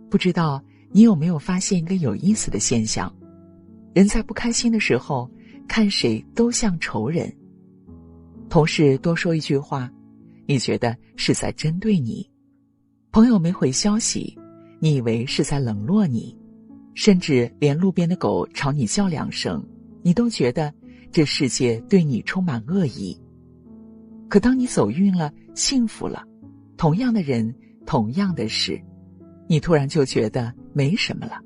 不知道你有没有发现一个有意思的现象，人在不开心的时候，看谁都像仇人。同事多说一句话，你觉得是在针对你；朋友没回消息，你以为是在冷落你；甚至连路边的狗朝你叫2声，你都觉得这世界对你充满恶意。可当你走运了，幸福了，同样的人，同样的事，你突然就觉得没什么了。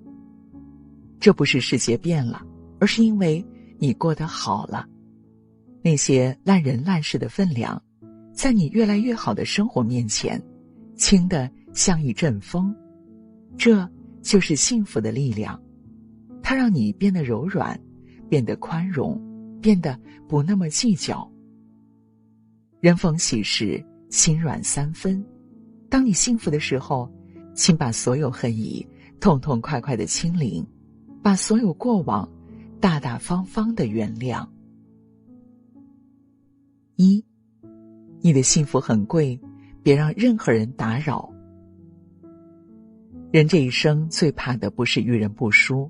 这不是世界变了，而是因为你过得好了。那些烂人烂事的分量，在你越来越好的生活面前，轻得像一阵风。这就是幸福的力量，它让你变得柔软，变得宽容，变得不那么计较。人逢喜事，心软3分。当你幸福的时候，请把所有恨意痛痛快快地清零，把所有过往大大方方地原谅。1，你的幸福很贵，别让任何人打扰。人这一生最怕的不是遇人不淑，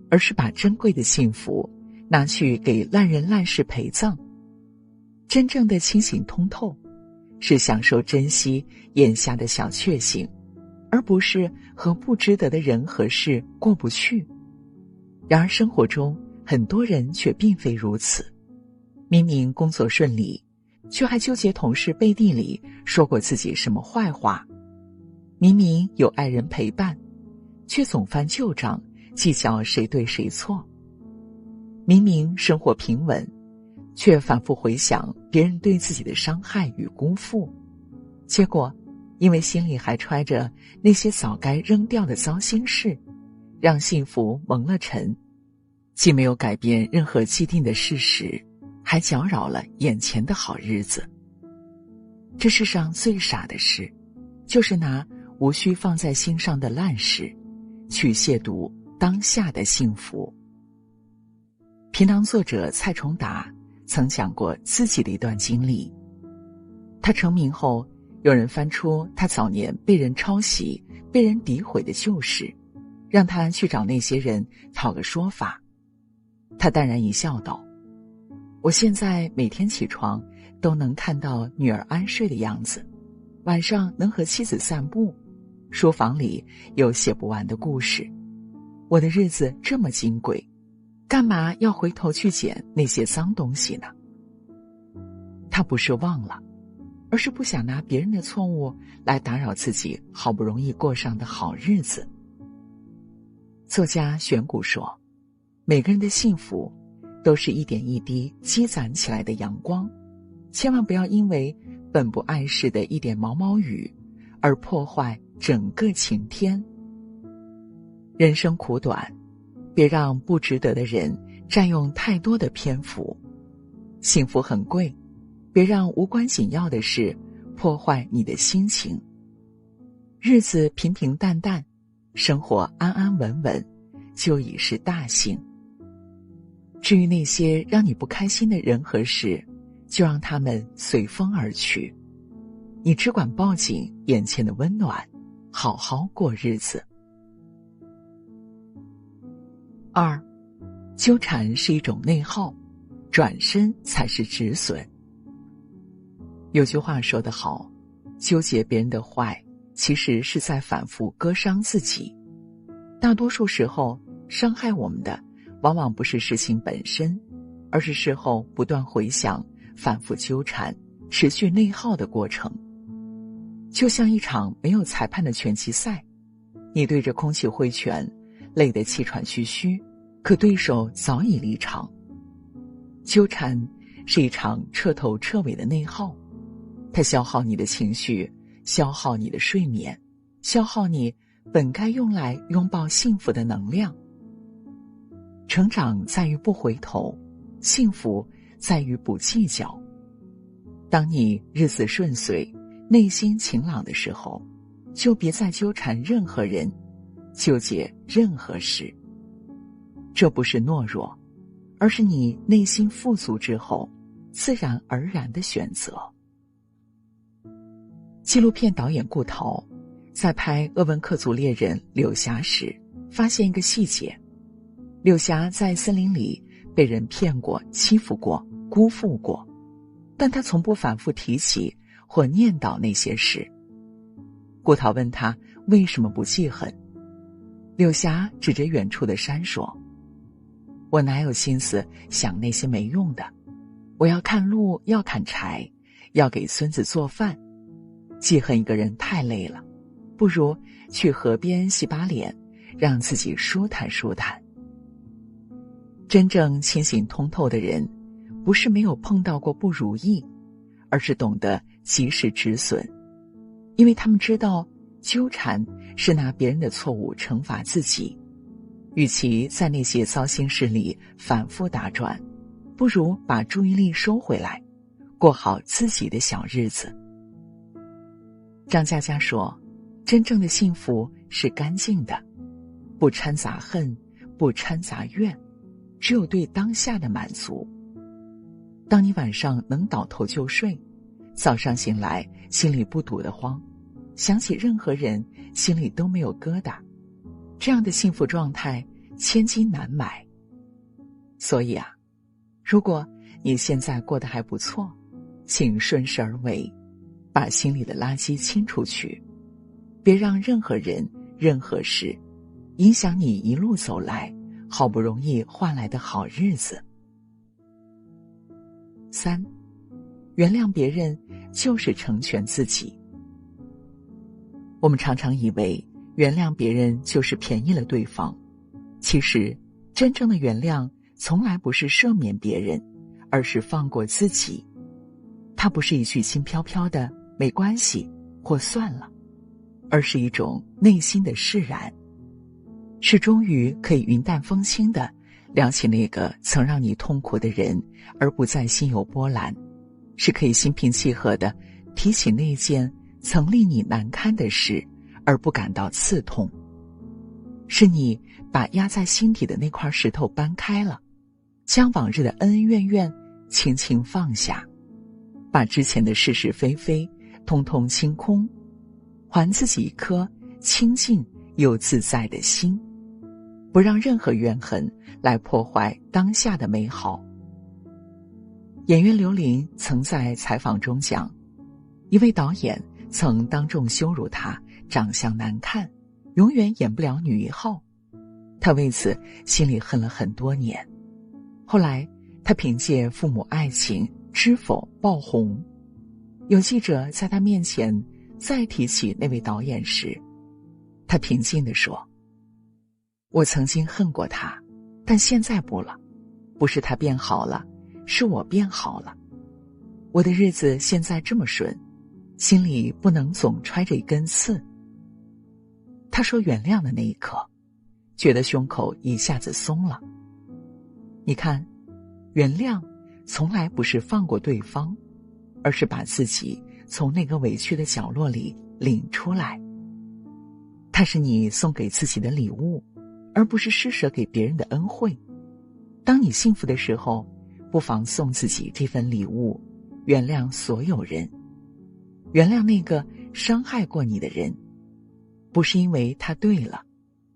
而是把珍贵的幸福拿去给烂人烂事陪葬。真正的清醒通透，是享受珍惜眼下的小确幸，而不是和不值得的人和事过不去。然而生活中很多人却并非如此，明明工作顺利，却还纠结同事背地里说过自己什么坏话；明明有爱人陪伴，却总翻旧账，计较谁对谁错；明明生活平稳，却反复回想别人对自己的伤害与辜负。结果因为心里还揣着那些早该扔掉的糟心事，让幸福蒙了尘，既没有改变任何既定的事实，还搅扰了眼前的好日子。这世上最傻的事，就是拿无需放在心上的烂事去亵渎当下的幸福。评堂作者蔡崇达曾讲过自己的一段经历。他成名后，有人翻出他早年被人抄袭、被人诋毁的旧事，让他去找那些人讨个说法。他淡然一笑道：我现在每天起床都能看到女儿安睡的样子，晚上能和妻子散步，书房里有写不完的故事。我的日子这么金贵，干嘛要回头去捡那些脏东西呢？他不是忘了，而是不想拿别人的错误来打扰自己好不容易过上的好日子。作家玄谷说，每个人的幸福都是一点一滴积攒起来的阳光，千万不要因为本不碍事的一点毛毛雨而破坏整个晴天。人生苦短，别让不值得的人占用太多的篇幅。幸福很贵，别让无关紧要的事破坏你的心情。日子平平淡淡，生活安安稳稳，就已是大幸。至于那些让你不开心的人和事，就让他们随风而去，你只管抱紧眼前的温暖，好好过日子。2，纠缠是一种内耗，转身才是止损。有句话说得好，纠结别人的坏，其实是在反复割伤自己。大多数时候，伤害我们的往往不是事情本身，而是事后不断回想、反复纠缠、持续内耗的过程。就像一场没有裁判的拳击赛，你对着空气挥拳，累得气喘吁吁，可对手早已离场。纠缠是一场彻头彻尾的内耗，它消耗你的情绪，消耗你的睡眠，消耗你本该用来拥抱幸福的能量。成长在于不回头，幸福在于不计较。当你日子顺遂，内心晴朗的时候，就别再纠缠任何人，纠结任何事。这不是懦弱，而是你内心富足之后，自然而然的选择。纪录片导演顾陶在拍鄂温克族猎人柳霞时，发现一个细节：柳霞在森林里被人骗过、欺负过、辜负过，但他从不反复提起或念叨那些事。顾陶问他为什么不记恨，柳霞指着远处的山说：我哪有心思想那些没用的，我要看路，要砍柴，要给孙子做饭，记恨一个人太累了，不如去河边洗把脸，让自己舒坦舒坦。真正清醒通透的人，不是没有碰到过不如意，而是懂得及时止损，因为他们知道纠缠是拿别人的错误惩罚自己，与其在那些糟心事里反复打转，不如把注意力收回来，过好自己的小日子。张嘉佳说，真正的幸福是干净的，不掺杂恨，不掺杂怨，只有对当下的满足。当你晚上能倒头就睡，早上醒来心里不堵得慌，想起任何人心里都没有疙瘩，这样的幸福状态千金难买。所以啊，如果你现在过得还不错，请顺势而为，把心里的垃圾清出去，别让任何人、任何事影响你一路走来好不容易换来的好日子。3，原谅别人就是成全自己。我们常常以为原谅别人就是便宜了对方，其实真正的原谅从来不是赦免别人，而是放过自己。它不是一句轻飘飘的没关系或算了，而是一种内心的释然，是终于可以云淡风轻的聊起那个曾让你痛苦的人，而不再心有波澜，是可以心平气和的提起那件曾令你难堪的事，而不感到刺痛，是你把压在心底的那块石头搬开了，将往日的恩恩怨怨轻轻放下，把之前的是是非非通通清空，还自己一颗清净又自在的心，不让任何怨恨来破坏当下的美好。演员刘琳曾在采访中讲，一位导演曾当众羞辱她长相难看，永远演不了女一号，她为此心里恨了很多年。后来她凭借《父母爱情》《知否》爆红，有记者在她面前再提起那位导演时，她平静地说，我曾经恨过他，但现在不了，不是他变好了，是我变好了。我的日子现在这么顺，心里不能总揣着一根刺。他说原谅的那一刻，觉得胸口一下子松了。你看，原谅从来不是放过对方，而是把自己从那个委屈的角落里领出来。它是你送给自己的礼物，而不是施舍给别人的恩惠。当你幸福的时候，不妨送自己这份礼物，原谅所有人，原谅那个伤害过你的人，不是因为他对了，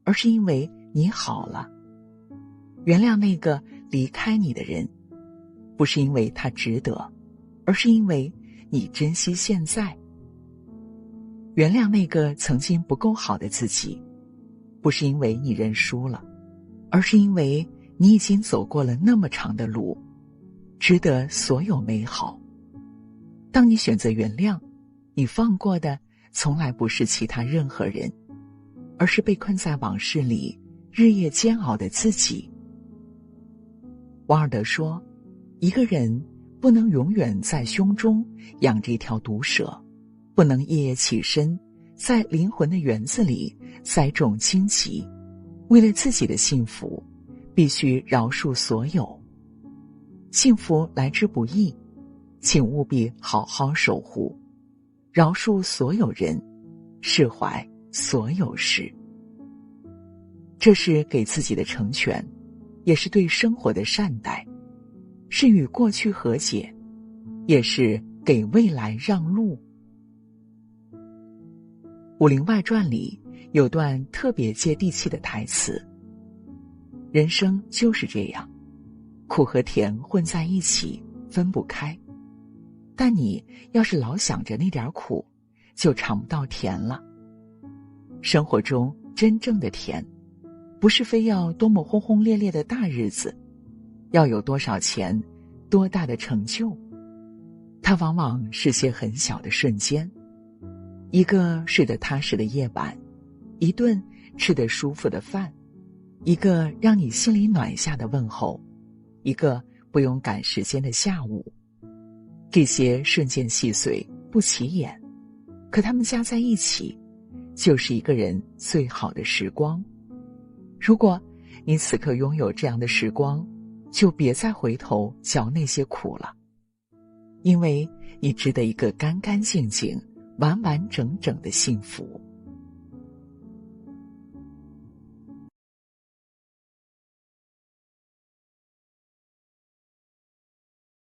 而是因为你好了。原谅那个离开你的人，不是因为他值得，而是因为你珍惜现在。原谅那个曾经不够好的自己，不是因为你认输了，而是因为你已经走过了那么长的路，值得所有美好。当你选择原谅，你放过的从来不是其他任何人，而是被困在往事里日夜煎熬的自己。王尔德说，一个人不能永远在胸中养着一条毒蛇，不能夜夜起身在灵魂的园子里栽种荆棘。为了自己的幸福，必须饶恕所有。幸福来之不易，请务必好好守护，饶恕所有人，释怀所有事。这是给自己的成全，也是对生活的善待，是与过去和解，也是给未来让路。《武林外传》里有段特别接地气的台词：人生就是这样，苦和甜混在一起，分不开。但你要是老想着那点苦，就尝不到甜了。生活中真正的甜，不是非要多么轰轰烈烈的大日子，要有多少钱，多大的成就，它往往是些很小的瞬间，一个睡得踏实的夜晚，一顿吃得舒服的饭，一个让你心里暖下的问候，一个不用赶时间的下午。这些瞬间细碎不起眼，可它们加在一起，就是一个人最好的时光。如果你此刻拥有这样的时光，就别再回头嚼那些苦了，因为你值得一个干干净净、完完整整的幸福。